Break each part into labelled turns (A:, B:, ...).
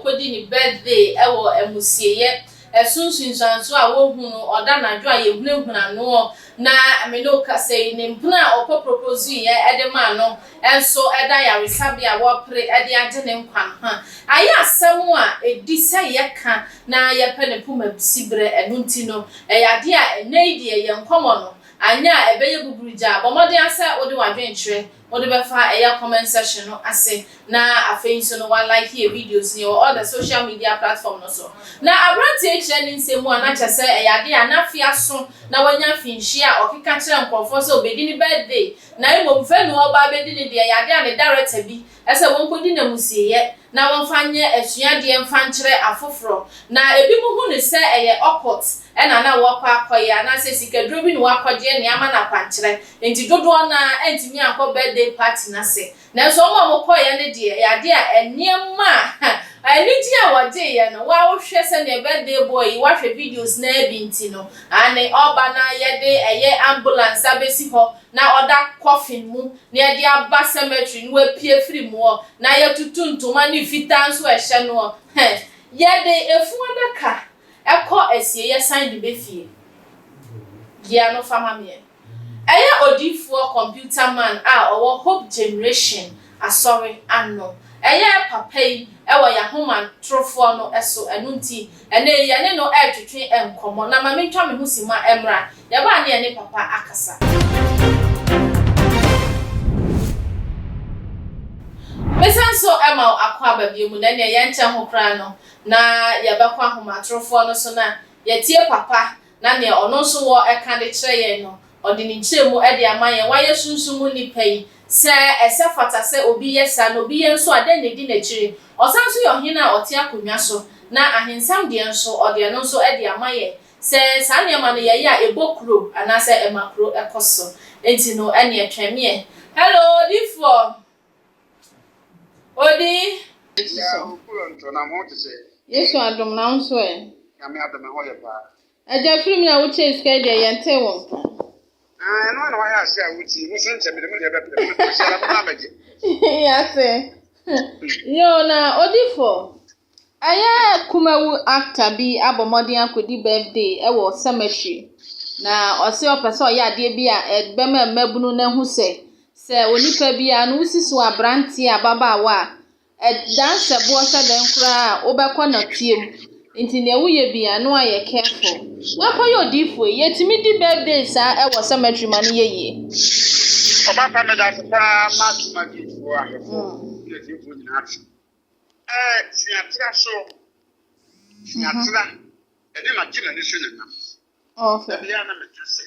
A: okodi ni birthday ewo emusieye esunsun so a wo hu no oda nadwo a yehunahuna no na ameno ka say ne mpuna okọ propose ye ede ma no enso eda ya resabia wo pre ede age ne nkwan ha aya asem a edi se ye ka na ye pene puma sibre enunti no eyade a eneidi ye nkomo no anya ebeye buburuja bomode asa odi wadwenkyere odi befa eya comment section no ase na afenso no one like here videos ni all the social media platform no so na abranti ekire ni nsemu anacha se eyade anafia so na wanya finhia okika kire nkrofo so obedi ni birthday na imomfe no oba bedi ni de eyade ane director bi ese wonkodi na musieye na wonfanye asuade mfankire afoforo na ebi mu hu ne se eye okot ena na wakwa akoya na se sikaduro bi ni wakwaje ne ama na kwankire enti dodo na entimi akọ birthday party na se na so mo koya ne de yade a eniema aniti a waje ye no wa wo hwe se ne birthday boy wa hwe videos na ebinti no ane oba na yede eye ambulance abesi ho na oda coffin mu na yede aba cemetery no apie free mu na yetutu ntoma ni fita nso ehye no yede efu adaka eko esie ye sign de befie dia no fama me eye odifuo computer man a owo hope generation asori anno eye papa yi ewo ya homa trofo no eso enunti ene ye ne no etwetwe enkomo na ma mentwa me husima emra ya ba ne ene papa akasa mesanso ema akwa babie mu na ne ye nche ho kra no na ya bakwa homa trofo no so na ye tie papa na ne ono so wo eka de kire ye no odi ni nchemu ede amaye wa ye sunsumu ni pei se ese fata se obi yesa no obi yenso ade ne di na kire osanso yo hina ote akonwa so na ahensam de enso ode no so ede amaye se sane ma no ye ya ebokuro anase emakuro ekoso enti no ene etwemie hello difo odi
B: ya okuro nto na mo te se
A: yesu adom na nso e
B: ya me adom ho ye pa
A: aja film na wo chase ka de yente wo
B: no na wa ya se a wuti wo sen cheme de mo de be se la ma meje
A: ya se yo na odifo aya Kumawood actor bi abomodin akodi birthday e wo Cémetery na ose opese oya ade bi a egbema mabunu na hu se onipa bi a no sisi wa branti ababaawa dance bo se den kura obekọ na tiem nti ne wuye bi a no aye careful wakọ yo odifo yetimi di birthday sa e wo Cémetery man yeye
B: oba fa me da fa ma ki fo a ye ti fo ni ati siatra so siatra ede ma gina ni so na
A: okay
B: bia na me kase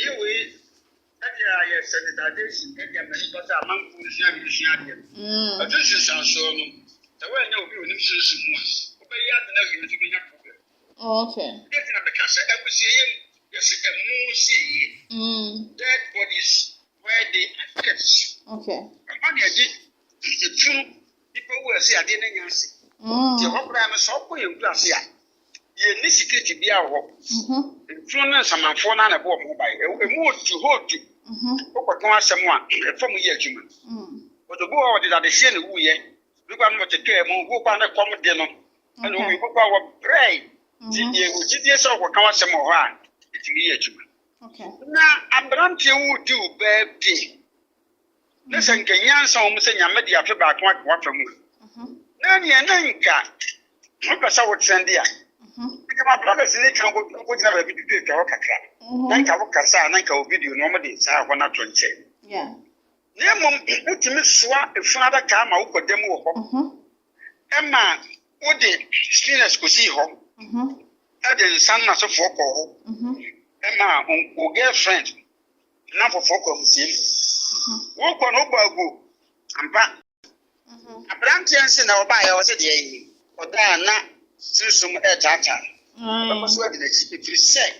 B: ye we ede aye sanitization ede ma ni bota manfu ni sia bi sia de atu shi san so no te we nya obi onim sunsu mu a obe ya de na wi ni so be nya problem
A: okay
B: ede na me kase abusie ye yes emu sie dead bodies where they are kept
A: okay
B: amani ade the true people who say ade na nyanse ti hokra me so ko ye ndu ase a ye ni security bia wo true na samanfo na na bo mo bai emu otu hotu okwaton asem a efom ye adwuma odobo o de da hye ne wuye lugba no teke mu go kwa na kom de no ana wi go kwa wo pray ti ye wo ti die so okwaton asem ho a ti ye adwuma
A: okay
B: na abrante wu du birthday na sankanyansa o mse nyame de afe ba ko akwa famu na ne na nka opesa wo trend ya ke ma brothers ni kan go jina ba video ka kakra na nka wo kasa na nka wo video no mo de sa ho na to nche
A: yeah
B: ne mom utimi soa efuna da ka ma wo kodem wo ho ema wo de screeners ko si ho ade san na so fo ko ho ema o girlfriend na fo ko musim wo ko no bagu ampa abrantianse na oba ya wose de yi oda na susum tata ba so de na chi free say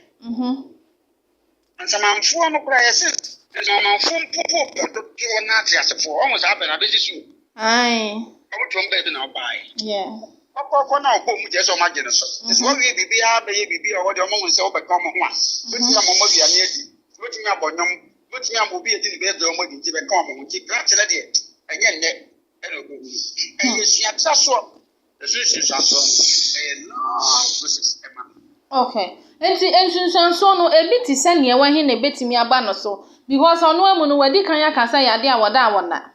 B: ansa manfo no kura yesi ansa manfo popo to na ati asefo o mo sa ba na be sisu
A: ai
B: o to mba bi na oba
A: yeah
B: ko na ko mu je so ma je no so is wo wi bibia be ye bibia o de o mo nse o be ka mo ho a wetin na mo mo bia na edi wetin na abonyom wetin na mo bi edi ni be de o mo di be ka mo ho ti gra chele de enye nne eno go ni enye siatra so sunsunsuanso no process ema.
A: Okay. Enti sunsunsuanso no ebi ti se ne wa he na betimi aba no so because ono amu no wadi kan ya kasa ya de awoda awona.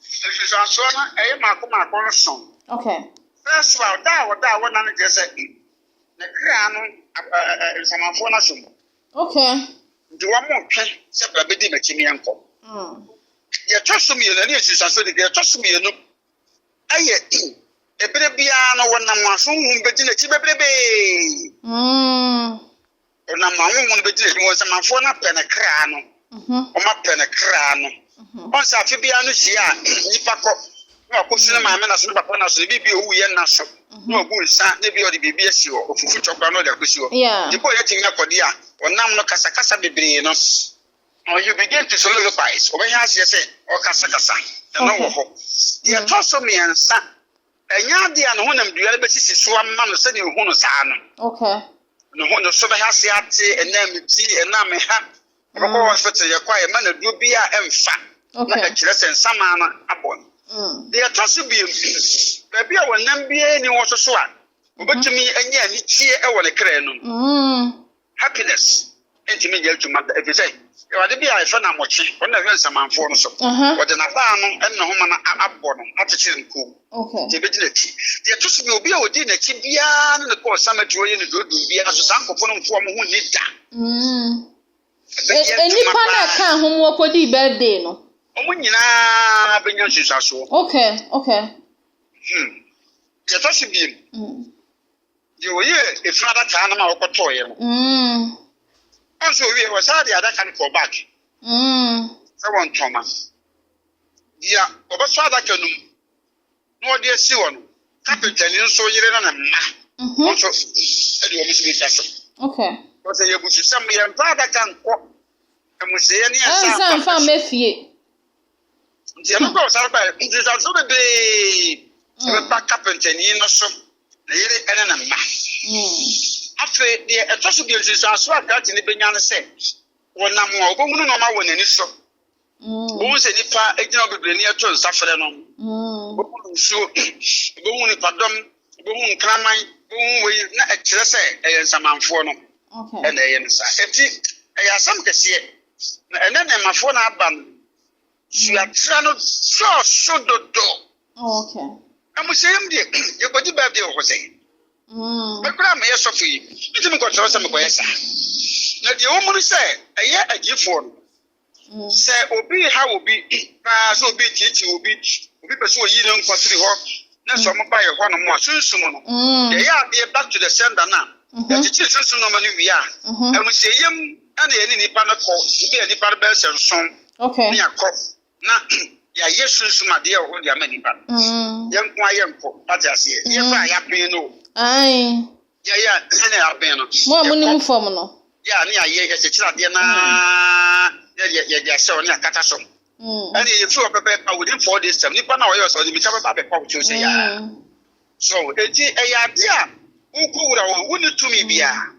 B: Sunsunsuanso na mako no so.
A: Okay.
B: First of all, da awona no je se na kra no nsamanfo na so.
A: Okay.
B: Ndi wa mo twe se bra bedi makimi enko. Ye twosum ye na ne sunsunsuanso de ye twosum ye no aye ebere bia no wonam aso hu bedi na chi bebrebe na ma hu no bedi na mo samanfo na pe na kra no o ma pe na kra no on sa fi bia no hia nipa ko na ko sine ma me na so papa na so bibi owu ye na so na ogu nsa na bi o de bibi asi o ofufu chokwa no de akosi o dipo ye tin akode a onam no kasa bebre no you begin to solidifies o be ha se se o kasa na wo ho ye to so me ansa enya de an honam duale be sisi so amma no se ne hu no saa no
A: okay
B: no hu no so be ha se ate enam ti enam ha ko hospital ye kwa e ma na du bia emfa na ka kire sen sama na abon de to so bi be bia wonam bia ni wo so a obetumi enya ni tie e wo ne kra no happiness entimi je tuma e say e wade bia e fa na mochi wona hwe nsamanfo no so wode na ba no enne ho ma na abbo no atechire nko
A: okay
B: je bedi na ti de to so bi obi a odi na ti bia ne ko Cémetery ne do bia so sankofo no mfo mo hu ni da
A: nipa na ka ho mo kodi birthday no
B: omo nyina benya susaso
A: okay
B: je to so bi je wo ye e frada ka na ma okoto ye no also we was had other can for back so one trauma dia obaso ada kanum no de si wono capital nso yire na ma also e de o musu bi taso
A: okay
B: because ye busu sam ye mpada kan ko amuse ye ne asa
A: fa mefie
B: dia no go sa ba ndi sa so be e ba capital ni no so na yire ene na ma afe de etoso bi nsusuaso akati ni benya no se wonam o bohunu no ma wonani so bo se nipa egina bebre ni eto nsafere no bohunu nsuo bohunu padom bohunu kraman bohunu we na ekire se ensamanfo no
A: okay
B: ena ye nsa eti eyasam kese na ene ne mafo na aba no suatra no so dodo
A: okay
B: amusem de yekodi birthday o hose bekura me yesofu yi nti me kwotro se me koyesa na de wo mu se eye agifo no se obi ha obi na so obi titi obi pese oyi ne nkwatiri ho na so mo ba ye ho no mo asunsun no de ya de back to the sender na ya titi sunsun no ma ni wi a amuseyem ana ye ni nipa na ko bi ni nipa be se nson
A: okay
B: ni akọ na ya yesunsun ade ye ho de amanipa yenko ayenko atiase ye fa ya pin no
A: ai
B: ya ene abeno
A: mo amuni form no
B: ya ni aye se kira de na ya se oni akata so ani ye fu opepe pa within 4 days time nipa na o yo so ni mi ka ba pa uchi se ya so eti ya de a unku wura wo ni tumi bia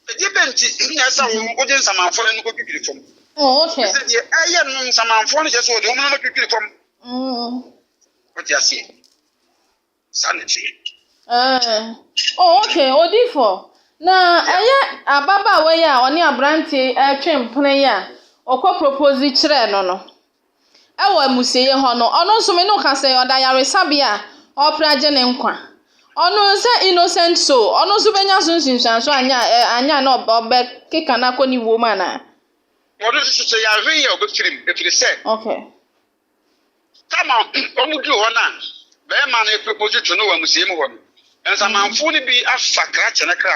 B: eje benti na sa wo je nsamanfo no ko kikiri fom
A: okay
B: se de aye no nsamanfo no je so de wo no kikiri fom o ti asi sanity
A: okay odifo na eye ababa we ya oni abrante twempene ya okọ propose kire no ewo amuseye ho no ono nso me no ka se oda yare sabia opraje ne nkwa ono se innocent so ono so benya sunsunsan so anya na obe keka na koni wo mana
B: odo so ya hwe ya obefirim efiri se
A: okay
B: kama omudu ho na be ma na propose to no wa amuseye mu ho no ensamanfo ni bi afakra chene kra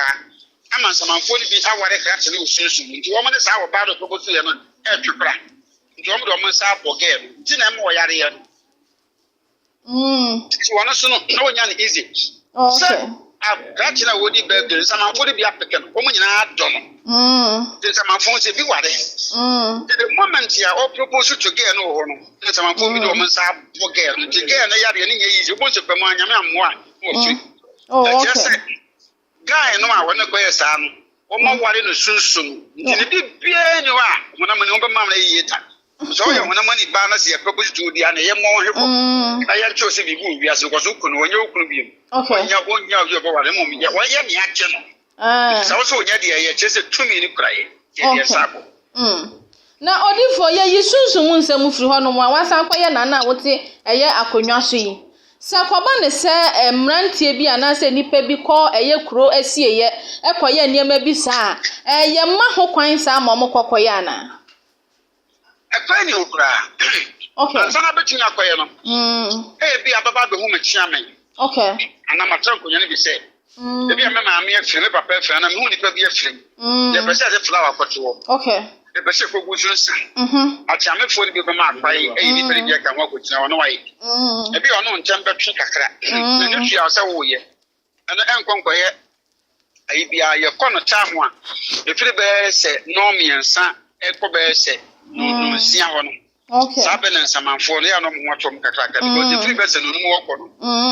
B: ama ensamanfo ni bi aware kra chene osunsun nti wo mo ne sa wo ba do propose ye no etwepra nti wo mo do mo sa boge nti na mo yare ye nti wono so no na wonya ne easy
A: okay
B: kra chene wo di be ensamanfo ni bi apeke no wo mo nyina do no nti ensamanfo se bi ware the moment ya o propose to get no ho no ensamanfo bi do mo sa boge nti ge na yare ne nya easy wo se pemu anyame amoa wo fi okay guy no a wona koye saa no o ma ware no sunsun nti ne bibia ni wa wona mane o be ma na yita So you want money balance here propose to the and a more helpful. I am choosing to be as was open when you could be.
C: Okay.
B: You won't know your body moment. Why any action? It's also yet just a 2 minute cry. Yes,
C: na odi for ye yisunsun mu nsem firi ho no mo awasan kwaye nana wote eye akonwa so yi sa kwaba ne se mrantie bi anase nipa bi ko eye kuro asieye ekoye niema bi sa ye ma ho kwan sa ma mo kokoye ana
B: Ni okra.
C: Okay.
B: Ansana betini akoye no. Bi ababa be hu machia men.
C: Okay.
B: Ana matran konya ne bi se. E bi amema ame afiri me papa afiri na me hu nipa bi afiri. Ye pese ade flower koto.
C: Okay.
B: E pese ko gusu nsa. Atiame fo ni bi be ma akwai e ni bere bi aka ho akotina ono waye. E bi ono ntem betwe kakra. Na ne twa asa wo ye. Ana enkonkoye ayi bia ye kono tamu a. E firi be se no miensa e ko be se no sia ho no.
C: Okay.
B: Sabene samanfo ne ya no mo atom kakaka because if be se no mo woko no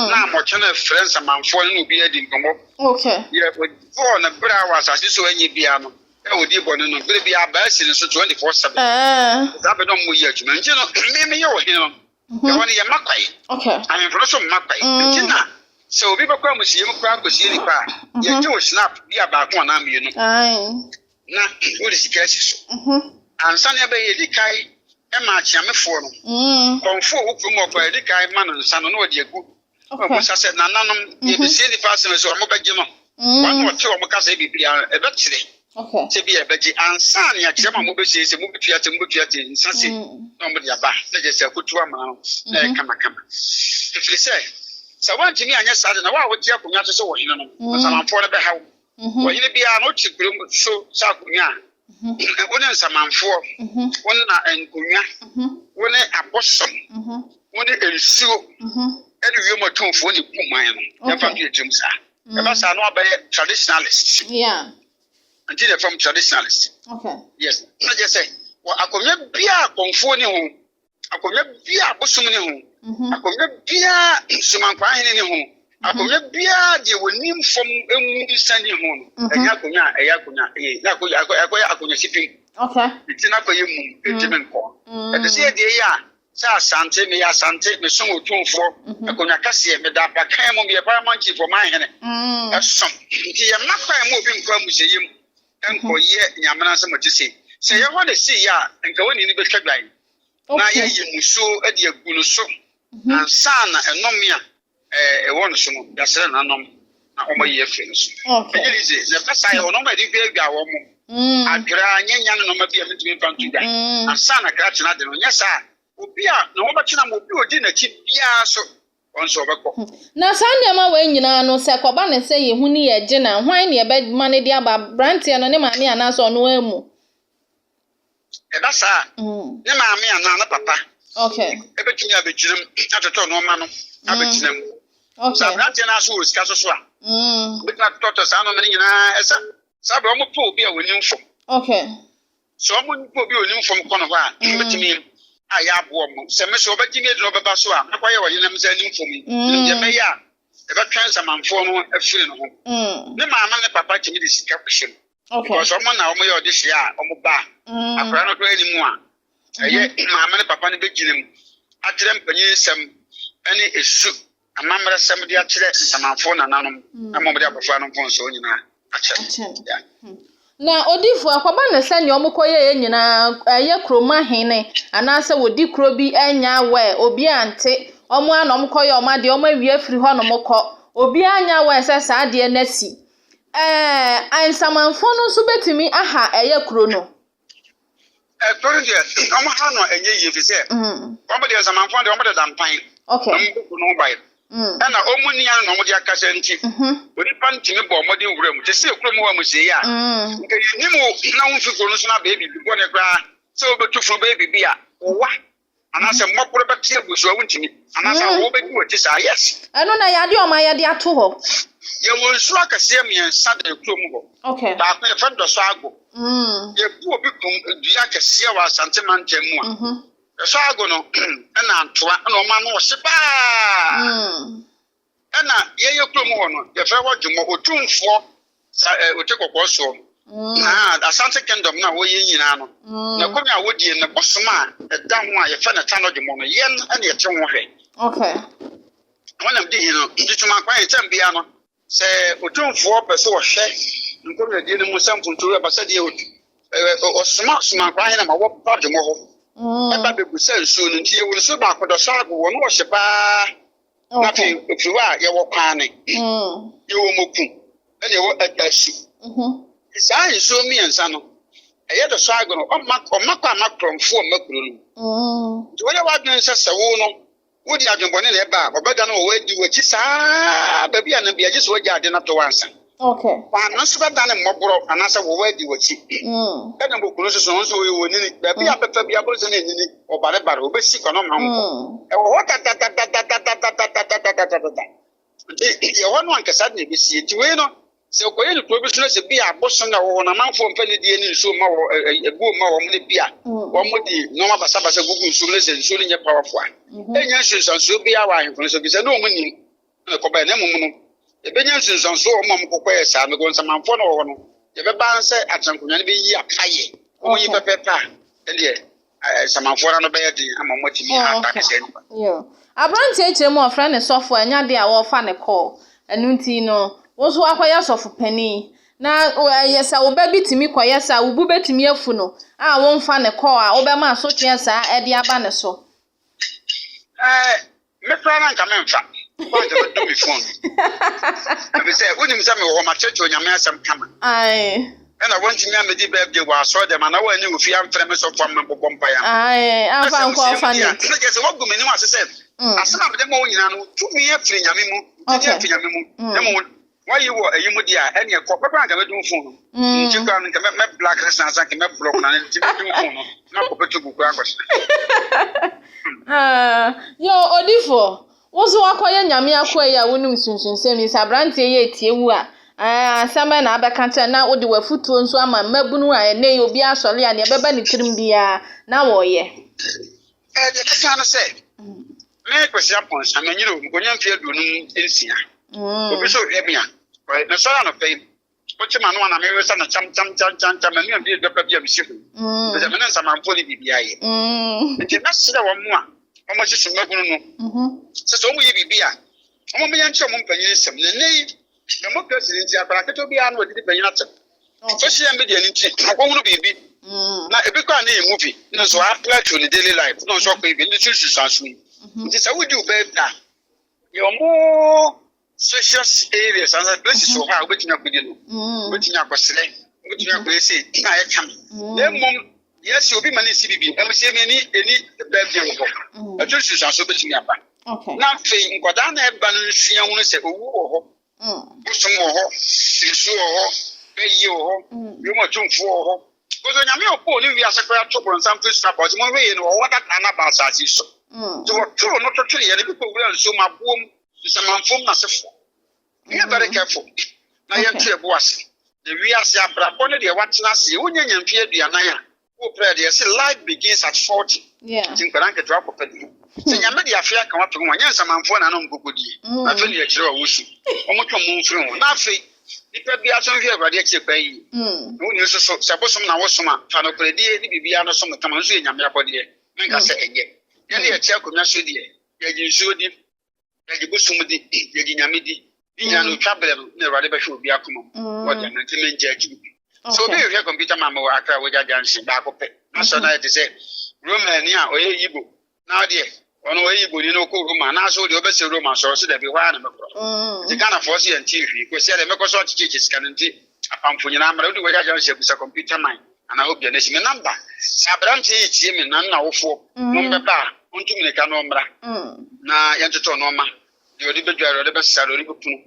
B: na mo chene friends samanfo no bi adi nkomo.
C: Okay.
B: Yeah, but for na bra was asiso anyi bia no e odi bo no bra bia ba si no so 24/7. Sabe no mo ye adwuma nti no me ye wo hin no. E woni ye makwai.
C: Okay.
B: Amen for so makwai. Nti na se obi ba kwa musie mu kwa kosie ni pa ye je wo snap bia ba ko na me no. Na wo de sikasi so. Ansa ne ba ye dikai Emma Chiamefo no. Konfo wopum okwa di kai ma no nsa no odi egu. Obo sa se nananom ye be see the person so mo beje no. Wan wo te o mo kasa bibia e be kire.
C: Okay.
B: Se bi e beje ansa ne ya kire ma mo be see se mo betuate nsa se no mo di aba. Na je se akutu ama no. Na e kama. Ifiri se sa wanti ni anya sa de na wa wo tie akonya to se wo hino no. Samanfo ne be hawo. Wo hine bia no chikure so sa akonya. Wone samanfo wone na enkonya wone abosom wone ensuo ene wiemo tonfo ne kuman no ya fa bi etum sa e ba sa no abaye traditionalist until they from traditionalist.
C: Okay.
B: Yes, na je say wo akonya bia konfo ne ho akonya bia abosom ne ho akonya bia sumankwa hene ne ho akonya bia de wonim fom emu sani ho no enya akonya na akonya SIeeping.
C: Okay.
B: Itina akoye mu etimenko e de se de ya sa asante me ya asante me so otumfo akonya kase me da ba kan mu be paramount for my hene esom nti ye makwa mu obi nkwa mu seyim enkoye nyamana se motise se ye ho de si ya nka woni ni betwa gban na ye ye muso e de agunu so ansa na enomia won so no ya sere na nom na o maye fe no so ejelize le pasa ye ono ma di gbe gba wo mo adra nyanya no ma bia metumi fantu da ansa na kra chena de no nya sa obi a na wo ba chena mo obi odi na chi bia so on so obekọ
C: na sande ma we nyina no se koba ne se ye huni ye je na hwan ne ye be ma ne dia ba brantie no ne ma me ana so no amu
B: e ba sa ne ma me ana na papa.
C: Okay.
B: E betumi abegyinem atoto no ma no abegyinem.
C: Okay.
B: Sa brantie na so osika so a betna toto sa no me nyina esa sa ba mo po obi a woni mfom.
C: Okay.
B: So mo po obi woni mfom kono ho a betumi aya abo mo se me so obegyime de no beba so a akwaye wo yenam za ni mfom ye me ya e be twan samanfo no afiri no ho ne mama ne papa timi de sika kwhim.
C: Okay.
B: Because omo na omo ye odihye a omo ba akra no kra ni mu a eye mama ne papa ne beginem akyere mpanyin sem ene esu amamra sem de akyere samanfo na nanom na mo de abofra no mfon so nyina akyere.
C: Na odifo akwaba ne se ne omokoye nyina aye kroma hene anase wodi kro bi anya we obi ante omo ana omokoye omade omo awie afiri ho no mokọ obi anya we se sa de na si ansamanfo no so betimi aha aye kro noTori
B: de omo ha no enye ye fi se omo de samanfo de omo de dampan.
C: Okay.
B: Omo no bai na omo ni an no omo de akase nti odi pantimi bo omo de wura mu te se kro mu wa mu se ya nka yenimu na won fi kro no so na baby bi bo ne kra se obetu fo baby bi a wa anase mmoporo beti agusu awuntimi anase wo beti wo ti sa yes
C: eno na yade o ma yade ato ho
B: ye wo nsu akase miensa de kro mu ho.
C: Okay.
B: Ba ko e fa do so ago ye bu obi kum dua kase wa asante mantem mu a so ago no na antoa na o ma no wo se ba na ye kro mu ho no ye fa wo djumo otumfo sa otekokọ so Asante Kingdom na wo yin nyina no na komi a wodi ne bosoma da ho a ye fa na tano de mo no yen na ye che ho hwe
C: okay
B: wonam di hin no ndi tuma kwan ye bia no se otumfo pese wo hwe nkomi de ne mu sampuntu e basa de osuma kwan na ma wo pa de mo ho eba be gusa nsu no nti ye wo so ba kodo so ago wo no wo hye pa na fi ofiwa ye wo kwan ne ye wo moku ene wo atasu saa nsuo miensa no eye de so agono ọmakọ amakromfo makuro no nti wọle wadwen sese wo no wodi adwenbone na eba obeda no wo adi wachi saa baby a na bia je so wagya ade na to wansa
C: okay
B: wa no so beda ne mmoboro anasa wo adi wachi ena bokuro so so wo ni baby a pepa bia bo so na nini obare bare obesi kono ma nko e wo tata ye wono ankasa na besi ti we no se okoye ni probition se bia boson na wo na manfo mfa ne die ni nso ma wo egu ma wo mle bia wo modi no ma basa gugu nso le se nso nye powerful enya nso bia wa ahemfo so bi se no mu ni ko ba na mu no e benya nso o ma mu kokoye sa me go nsa manfo no wo no ye be ban se atrankonya ne be yi akaye o yi pepepa e de samanfo na be yedi ama motimi ata se ni
C: yo abranti echire mu ofra ne sofo anya de a wo fa ne call enu nti no woso akwaya sofu pani na yesa wo ba bitimi kwayesa wo bu betimi afu no a wo mfa ne call a wo be ma so twen sa e de aba ne so
B: me fra na nka me mfa kwa je do mi phone be say unim sa me wo ma checho nyame asem kama
C: ai
B: ena wonti mi amedi birthday wa so de ma na wa ni ofi amfre me so fam bobom pa ya
C: ai afa nko afa ni
B: na je se wo gumi ni wa se asena be de mo nyina no tumi afri nyame mu tumi afri nyame mu emo why you were a Yumudia and your corporate bank of doing phone? You can make black resistance and can make block and not to book.
C: Yo, Odifo, was Wakoya Yamia Quaya, Winum Sunsun, semi Sabranti, ye Tiwa. Sama na abekanta na wode wafutuo nso ama mabunu a ene obi asole a ne beba ne tirim bia na wo ye
B: de ka na se me kwesi apon samanyiro mkonya mfie dunum ensia obi so hwemia na so ya no pay ochi ma no na me wesa na cham me am bi dopa bia msifu de me na samanfo ni bibia ye nti na sida wo mu a omo hyesu mabunu no se so mu ye bibia omo me yan che mo mpanyin sem ne nei democracy nti akara keto bia na odidi panyin atem social media nti akwonu bibi na ebikwa na e movie no so apply to the daily life no so ko ibi ndi susu sansu nti sa wudi ubeta yo mo social areas and places so ha obetinya kwedi no obetinya kwasere obetinya kwesi na ya kam na mom yes obi mani CBB am se eni birthday wo ato susu sansu obetinya aba na fe nkoda na eba no nsua hu no se owu wo ho busum wo ho sisu wo ho beyi wo ho yomo tumfu wo ho gozo nyame opo ni wi asakra chopro nsam fish support mo we no wo that na ba asasi so so tro no totri ye ne bi ko wura nso mabuom nsamanfom na sefo be very careful na ye tue bo ase the wi ase abrabo ne de watena ase wonya nyamfie aduanan ya wo pray de say life begins at 40 tinkran ke drop of it se nyame de afia kan wato ho nya nsamanfo na no mbogodi na fe ne ye kire wo wusu omo twom mo mfiri ho na fe nipa bia so hwe awade akye kwa yi wo ni so so sabosom na wosoma fa no kredie ni bibia no so motama nso ye nyame abode menka se enye ye ne ye tia komya so die ye ginso di ye gibusum di ye ginyame di nya no twabele no na awade behwe obi akoma wode na ntime nje akyi so be hwe computer mama wa akra wo jaja nsi ba ko pe na so na ye se roman ni a oye yibo na ode ono oye yibo ni no ko roma na so de obese roma so so da bi hwa na mekro ti kana for so yanti hwi ko se de mekoso chichi skananti apamfo nyina amara odi waja janse busa computer mine ana obia na sime number sabranti tie me nan na wofo mo mbeba ontumi ne ka no mra na yantoto no ma de odi bedware odi besa odi bepunu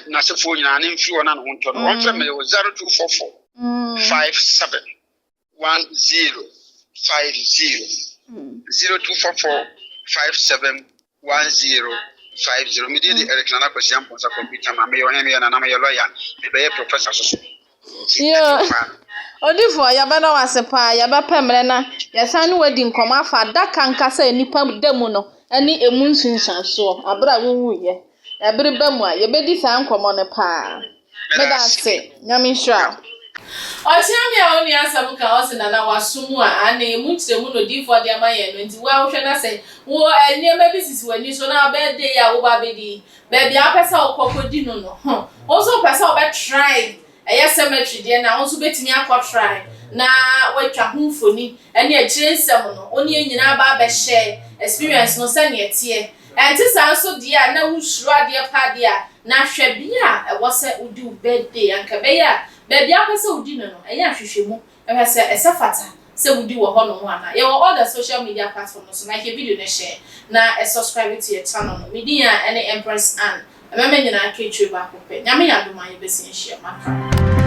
B: na sefo nyina ne mfi wona no honto no onfre me 0244 57 10 50 0244 57 10 50 me dey Eric na kwesi am ponsa computer ma me yo hemi na me yo lawyer me be professor so
C: yo Odifo ya bana wasepa ya ba pemre na ya sanu wadi nkoma afa daka nkasa nipa demu no ani emu nsunsanso abra wuye ya bere bamu a ye bedi sa nkoma ne pa me da se nyame hwa
A: Ochiamia only answer muka ose na na wasumu a ana munchire mu no di for dia maye no nti wa hwe na say wo eniema bi sisi wani so na birthday ya wo ba bedi baby apesa okokodi no no also pesa obe try eye cemetery dia na also betimi akọ try na watwa humfoni ene agire nsem no oni enyina ba be share experience no se ne etie enti san so dia na wusuru ade pa dia na hwe bia e wo se udi birthday anka be ya baby apesa udi no no eye ahwehwemu e se esafata se wudi wo ho no ho ana ye all the social media platforms so na ke video na share na subscribe to your channel no media ene Empress Ann ameme nyina aketwe ba kope nyame ya doma ye besi nhia maka